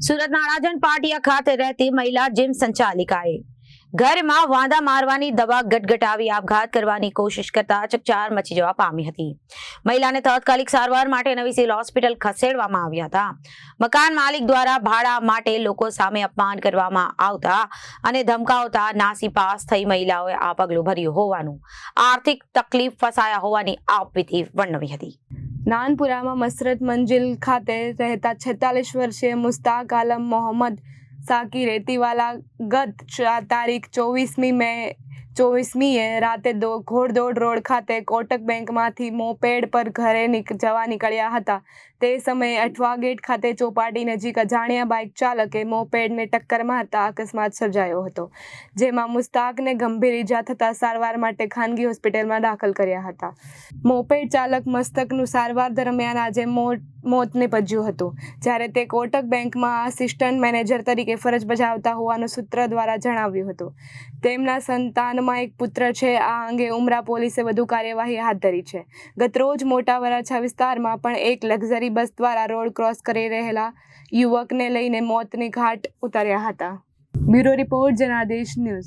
સુરતના અડાજણ પાટિયા ખાતે રહેતી મહિલા જીમ સંચાલિકાએ ઘરમાં વાંદા મારવાની દવા ગટગટાવી આપઘાત કરવાની કોશિશ કરતા ચકચાર મચી જવા પામી હતી. મહિલાને તાત્કાલિક સારવાર માટે નવી સિવિલ હોસ્પિટલ ખસેડવામાં આવ્યા હતા. મકાન માલિક દ્વારા ભાડા માટે લોકો સામે અપમાન કરવામાં આવતા અને ધમકાવતા નાસીપાસ થઈ મહિલાઓએ આ પગલું ભર્યું હોવાનું આર્થિક તકલીફ ફસાયા હોવાની આપવીતી વર્ણવી હતી. નાનપુરામાં મસરત મંજિલ ખાતે રહેતા 46 વર્ષીય મુસ્તાક આલમ મોહમ્મદ સાકી રેતીવાલા ગત તારીખ 24મીએ રાતે ઘોડદોડ રોડ ખાતે કોટક બેંકમાંથી મોપેડ પર ઘરે જવા નીકળ્યા હતા. તે સમયે અઠવા ગેટ ખાતે ચોપાટી નજીક અજાણ્યા બાઇક ચાલકે મોપેડને ટક્કર મારતા અકસ્માત સર્જાયો હતો, જેમાં મુસ્તાકને ગંભીર ઈજા થતાં સારવાર માટે ખાનગી હોસ્પિટલમાં દાખલ કર્યા હતા. મોપેડ ચાલક મસ્તકનું સારવાર દરમિયાન આજે મોત નીપજ્યું હતું, જ્યારે તે કોટક બેંકમાં આસિસ્ટન્ટ મેનેજર તરીકે ફરજ બજાવતા હોવાનું સૂત્ર દ્વારા જણાવ્યું હતું. તેમના સંતાનમાં એક પુત્ર છે. આ અંગે ઉમરા પોલીસે વધુ કાર્યવાહી હાથ ધરી છે. ગતરોજ મોટા વરાછા વિસ્તારમાં પણ એક લક્ઝરી બસ દ્વારા રોડ ક્રોસ કરી રહેલા યુવકને લઈને મોતની ઘાટ ઉતર્યા હતા. Bureau report Janadesh news.